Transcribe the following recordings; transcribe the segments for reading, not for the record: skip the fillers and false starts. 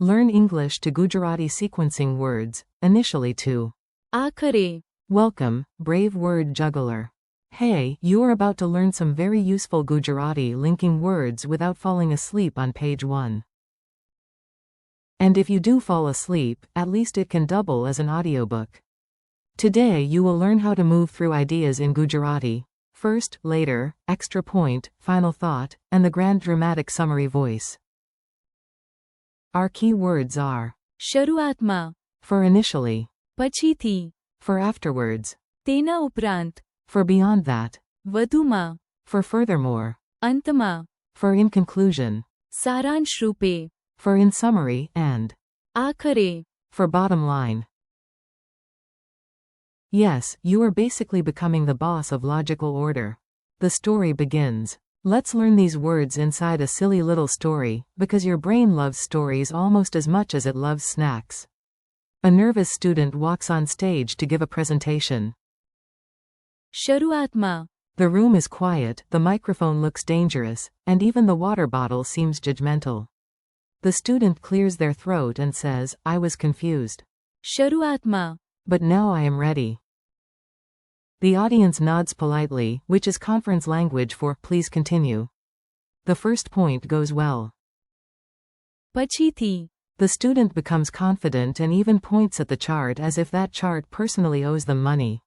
Learn English to Gujarati sequencing words, initially to. Akhare. Welcome, brave word juggler. Hey, you are about to learn some very useful Gujarati linking words without falling asleep on page 1. And if you do fall asleep, at least it can double as an audiobook. Today you will learn how to move through ideas in Gujarati, first, later, extra point, final thought, and the grand dramatic summary voice. Our key words are શરૂઆતમાં, for initially, પછીથી, for afterwards, તેના ઉપરાંત, for beyond that, વધુમાં, for furthermore, અંતમાં, for in conclusion, સારાંશ રૂપે, for in summary, and આખરે. for bottom line. Yes, you are basically becoming the boss of logical order. The story begins. Let's learn these words inside a silly little story, because your brain loves stories almost as much as it loves snacks. A nervous student walks on stage to give a presentation. શરૂઆતમાં, The room is quiet, the microphone looks dangerous, and even the water bottle seems judgmental. The student clears their throat and says, I was confused. શરૂઆતમાં, But now I am ready. The audience nods politely, which is conference language for, please continue. The first point goes well. પછીથી, The student becomes confident and even points at the chart as if that chart personally owes them money.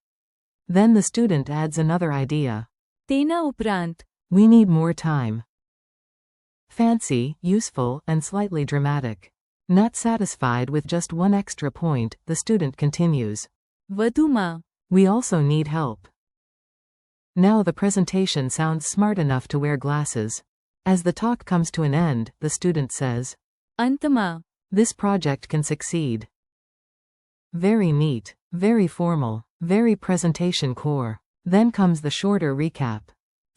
Then the student adds another idea. તેના ઉપરાંત, We need more time. Fancy, useful, and slightly dramatic. Not satisfied with just one extra point, the student continues. વધુમાં, We also need help. Now the presentation sounds smart enough to wear glasses. As the talk comes to an end, the student says, અંતમાં, This project can succeed. Very neat, very formal, very presentation core. Then comes the shorter recap.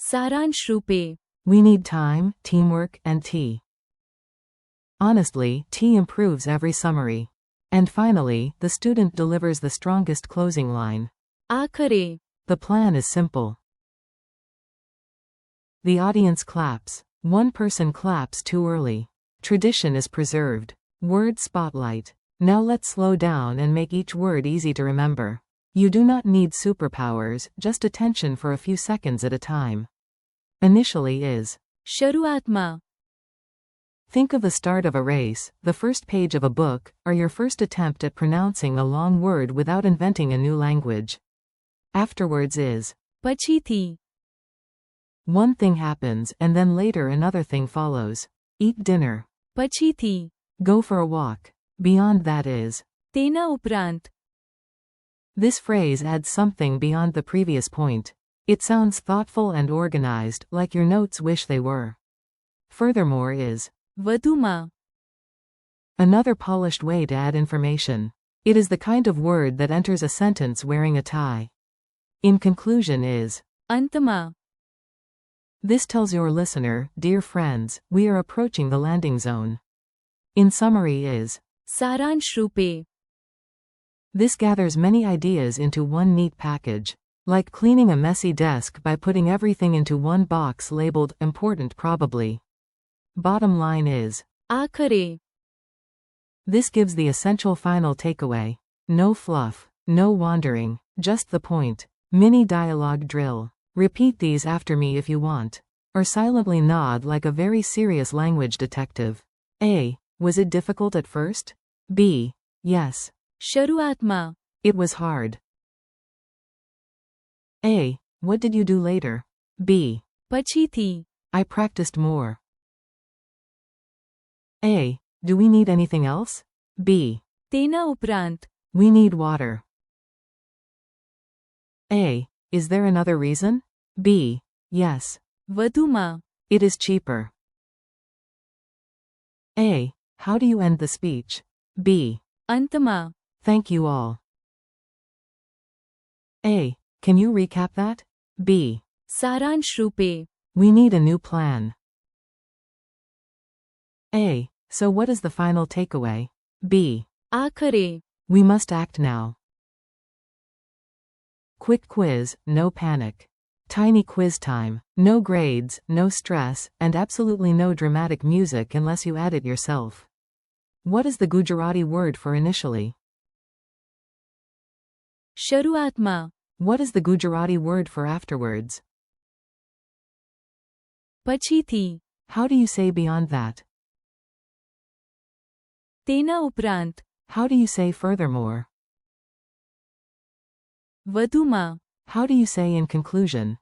સારાંશ રૂપે, We need time, teamwork, and tea. Honestly, tea improves every summary. And finally, the student delivers the strongest closing line. આખરે. The plan is simple. The audience claps. One person claps too early. Tradition is preserved. Word spotlight. Now let's slow down and make each word easy to remember. You do not need superpowers, just attention for a few seconds at a time. Initially is. શરૂઆતમાં, Think of the start of a race, the first page of a book, or your first attempt at pronouncing a long word without inventing a new language. Afterwards is. પછીથી, One thing happens and then later another thing follows. Eat dinner. પછીથી, Go for a walk. Beyond that is. તેના ઉપરાંત, This phrase adds something beyond the previous point. It sounds thoughtful and organized, like your notes wish they were. Furthermore is. વધુમાં, Another polished way to add information. It is the kind of word that enters a sentence wearing a tie. In conclusion is. અંતમાં, This tells your listener, dear friends, we are approaching the landing zone. In summary is. સારાંશ રૂપે, This gathers many ideas into one neat package. Like cleaning a messy desk by putting everything into one box labeled, important probably. Bottom line is. આખરે. This gives the essential final takeaway. No fluff, no wandering, just the point. Mini dialogue drill. Repeat these after me if you want. Or silently nod like a very serious language detective. A. Was it difficult at first? B. Yes. શરૂઆતમાં, It was hard. A. What did you do later? B. પછીથી, I practiced more. A. Do we need anything else? B. તેના ઉપરાંત, We need water. A. Is there another reason? B. Yes. વધુમાં, It is cheaper. A. How do you end the speech? B. અંતમાં, Thank you all. A. Can you recap that? B. સારાંશ રૂપે, We need a new plan. A. So what is the final takeaway? B. આખરે. We must act now. Quick quiz, no panic. Tiny quiz time. No grades, no stress, and absolutely no dramatic music unless you add it yourself. What is the Gujarati word for initially? શરૂઆતમાં. What is the Gujarati word for afterwards? પછીથી. How do you say beyond that? તેના ઉપરાંત. How do you say furthermore? વધુમાં. How do you say in conclusion?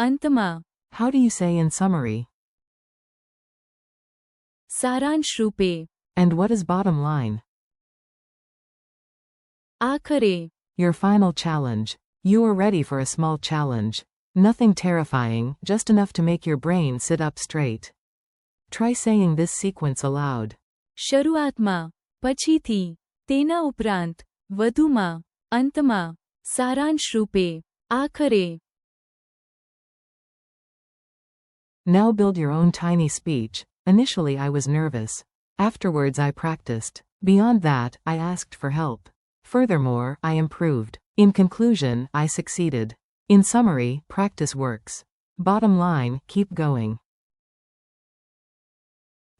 અંતમાં. How do you say in summary? સારાંશ રૂપે. And what is bottom line? આખરે. Your final challenge. You are ready for a small challenge. Nothing terrifying, just enough to make your brain sit up straight. Try saying this sequence aloud. શરૂઆતમાં. પછીથી. તેના ઉપરાંત. વધુમાં. અંતમાં. સારાંશ રૂપે. આખરે. Now build your own tiny speech. Initially I was nervous. Afterwards I practiced. Beyond that, I asked for help. Furthermore, I improved. In conclusion, I succeeded. In summary, practice works. Bottom line, keep going.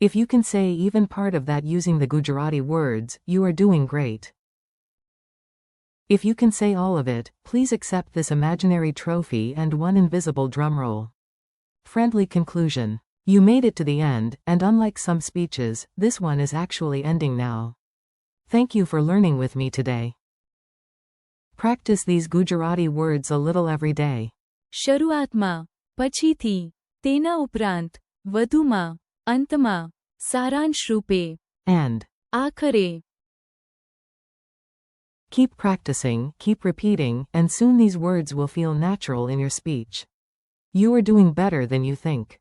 If you can say even part of that using the Gujarati words, you are doing great. If you can say all of it, please accept this imaginary trophy and one invisible drum roll. Friendly conclusion. You made it to the end, and unlike some speeches, this one is actually ending now. Thank you for learning with me today. Practice these Gujarati words a little every day. શરૂઆતમાં. પછીથી. તેના ઉપરાંત. વધુમાં. અંતમાં. સારાંશ રૂપે. And આખરે. keep practicing, keep repeating, and soon these words will feel natural in your speech. You are doing better than you think.